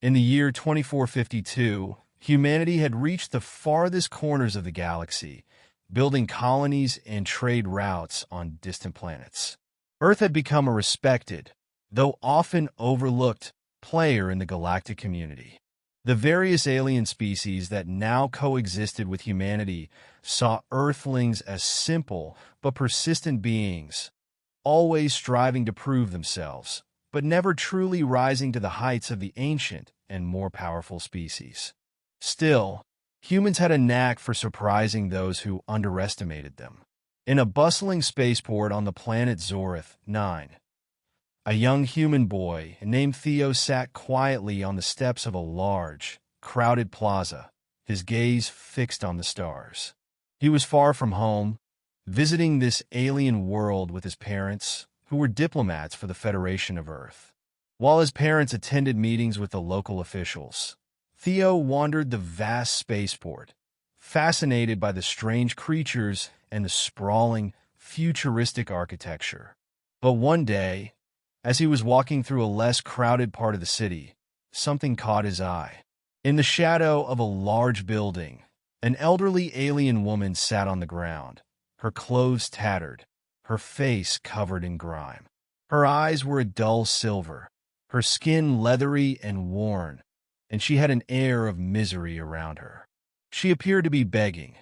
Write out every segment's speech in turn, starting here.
In the year 2452, humanity had reached the farthest corners of the galaxy, building colonies and trade routes on distant planets. Earth had become a respected, though often overlooked, player in the galactic community. The various alien species that now coexisted with humanity saw Earthlings as simple but persistent beings, always striving to prove themselves, but never truly rising to the heights of the ancient and more powerful species. Still, humans had a knack for surprising those who underestimated them. In a bustling spaceport on the planet Zorith 9, a young human boy named Theo sat quietly on the steps of a large, crowded plaza, his gaze fixed on the stars. He was far from home, visiting this alien world with his parents, who were diplomats for the Federation of Earth. While his parents attended meetings with the local officials, Theo wandered the vast spaceport, fascinated by the strange creatures and the sprawling, futuristic architecture. But one day, as he was walking through a less crowded part of the city, something caught his eye. In the shadow of a large building, an elderly alien woman sat on the ground, her clothes tattered, her face covered in grime. Her eyes were a dull silver, her skin leathery and worn, and she had an air of misery around her. She appeared to be begging,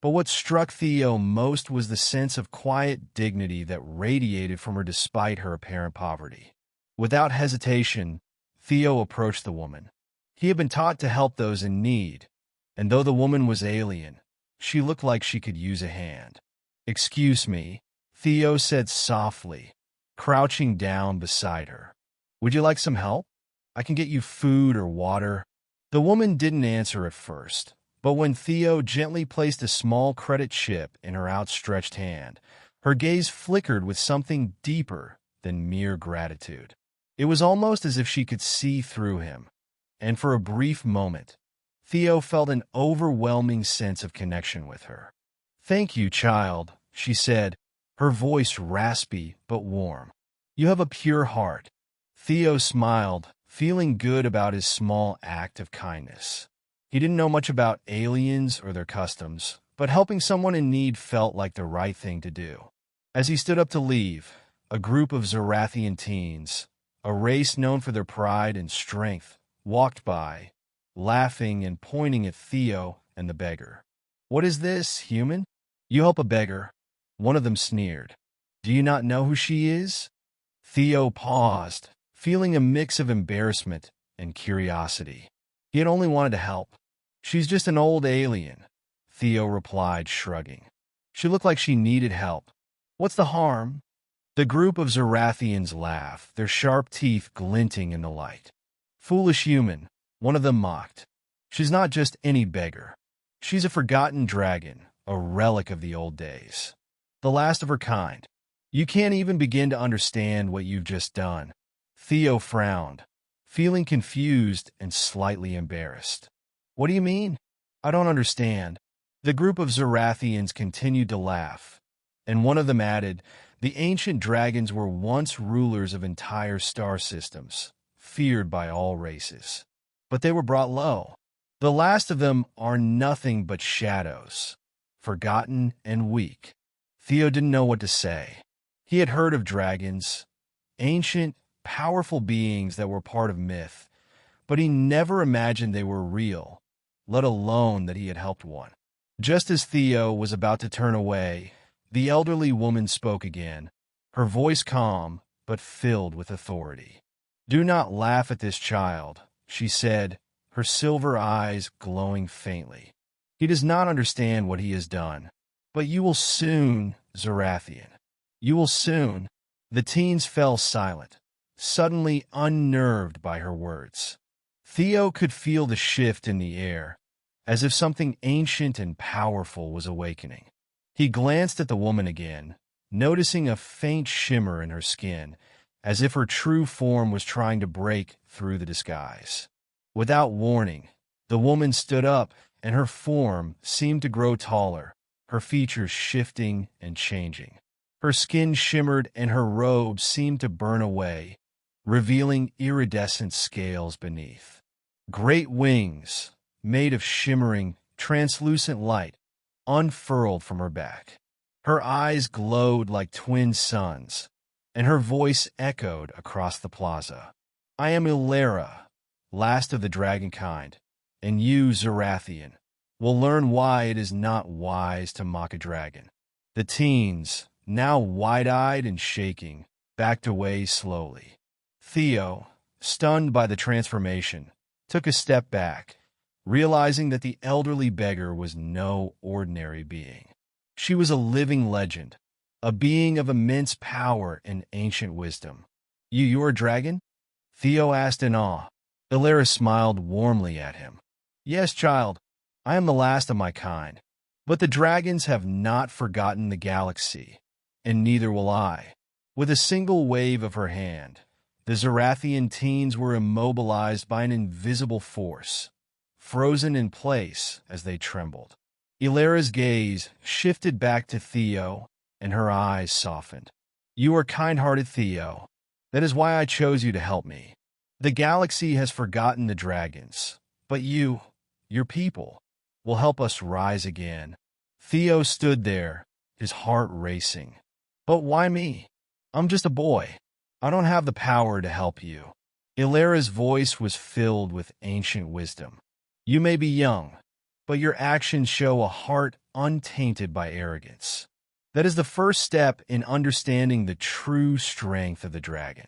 but what struck Theo most was the sense of quiet dignity that radiated from her despite her apparent poverty. Without hesitation, Theo approached the woman. He had been taught to help those in need, and though the woman was alien, she looked like she could use a hand. "Excuse me," Theo said softly, crouching down beside her. "Would you like some help? I can get you food or water." The woman didn't answer at first, but when Theo gently placed a small credit chip in her outstretched hand, her gaze flickered with something deeper than mere gratitude. It was almost as if she could see through him, and for a brief moment, Theo felt an overwhelming sense of connection with her. "Thank you, child," she said, her voice raspy but warm. "You have a pure heart." Theo smiled, feeling good about his small act of kindness. He didn't know much about aliens or their customs, but helping someone in need felt like the right thing to do. As he stood up to leave, a group of Zorathian teens, a race known for their pride and strength, walked by, laughing and pointing at Theo and the beggar. "What is this, human? You help a beggar?" One of them sneered. "Do you not know who she is?" Theo paused, feeling a mix of embarrassment and curiosity. He had only wanted to help. "She's just an old alien," Theo replied, shrugging. "She looked like she needed help. What's the harm?" The group of Zorathians laughed, their sharp teeth glinting in the light. "Foolish human," one of them mocked. "She's not just any beggar. She's a forgotten dragon, a relic of the old days. The last of her kind. You can't even begin to understand what you've just done." Theo frowned, feeling confused and slightly embarrassed. "What do you mean? I don't understand." The group of Zorathians continued to laugh, and one of them added, "The ancient dragons were once rulers of entire star systems, feared by all races. But they were brought low. The last of them are nothing but shadows, forgotten and weak." Theo didn't know what to say. He had heard of dragons, ancient, powerful beings that were part of myth, but he never imagined they were real, let alone that he had helped one. Just as Theo was about to turn away, the elderly woman spoke again, her voice calm but filled with authority. "Do not laugh at this child," she said, her silver eyes glowing faintly. "He does not understand what he has done. But you will soon, Zorathian. You will soon." The teens fell silent, suddenly unnerved by her words. Theo could feel the shift in the air, as if something ancient and powerful was awakening. He glanced at the woman again, noticing a faint shimmer in her skin, as if her true form was trying to break through the disguise. Without warning, the woman stood up, and her form seemed to grow taller, her features shifting and changing. Her skin shimmered and her robe seemed to burn away, revealing iridescent scales beneath. Great wings, made of shimmering, translucent light, unfurled from her back. Her eyes glowed like twin suns, and her voice echoed across the plaza. I am Ilera, last of the dragon kind, and you, Zarathian, will learn why it is not wise to mock a dragon. The teens, now wide-eyed and shaking, backed away slowly. Theo, stunned by the transformation, took a step back, realizing that the elderly beggar was no ordinary being. She was a living legend, a being of immense power and ancient wisdom. You're a dragon? Theo asked in awe. Ilera smiled warmly at him. Yes, child, I am the last of my kind. But the dragons have not forgotten the galaxy, and neither will I. With a single wave of her hand, the Zarathian teens were immobilized by an invisible force, frozen in place as they trembled. Ilera's gaze shifted back to Theo, and her eyes softened. You are kind-hearted, Theo. That is why I chose you to help me. The galaxy has forgotten the dragons, but you, your people, will help us rise again. Theo stood there, his heart racing. But why me? I'm just a boy. I don't have the power to help you. Ilera's voice was filled with ancient wisdom. You may be young, but your actions show a heart untainted by arrogance. That is the first step in understanding the true strength of the dragon.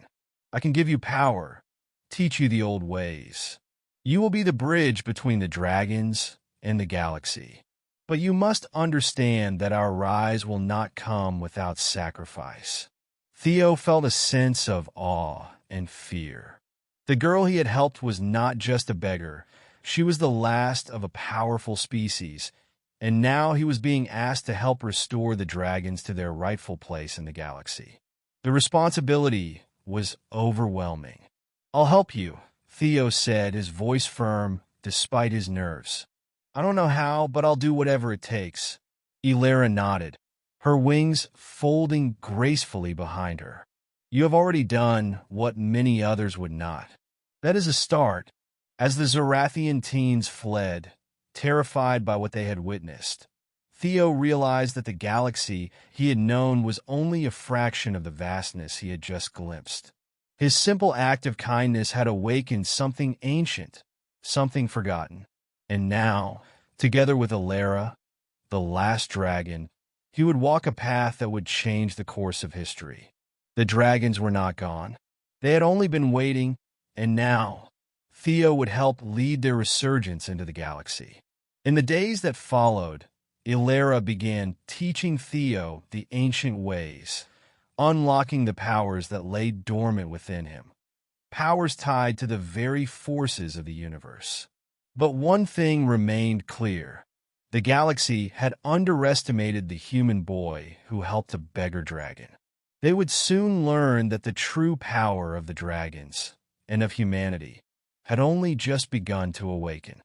I can give you power, teach you the old ways. You will be the bridge between the dragons and the galaxy. But you must understand that our rise will not come without sacrifice. Theo felt a sense of awe and fear. The girl he had helped was not just a beggar. She was the last of a powerful species, and now he was being asked to help restore the dragons to their rightful place in the galaxy. The responsibility was overwhelming. I'll help you, Theo said, his voice firm despite his nerves. I don't know how, but I'll do whatever it takes. Ilera nodded, her wings folding gracefully behind her. You have already done what many others would not. That is a start. As the Zarathian teens fled, terrified by what they had witnessed, Theo realized that the galaxy he had known was only a fraction of the vastness he had just glimpsed. His simple act of kindness had awakened something ancient, something forgotten. And now, together with Ilera, the last dragon, he would walk a path that would change the course of history. The dragons were not gone. They had only been waiting, and now Theo would help lead their resurgence into the galaxy. In the days that followed, Ilera began teaching Theo the ancient ways, unlocking the powers that lay dormant within him, powers tied to the very forces of the universe. But one thing remained clear. The galaxy had underestimated the human boy who helped a beggar dragon. They would soon learn that the true power of the dragons and of humanity had only just begun to awaken.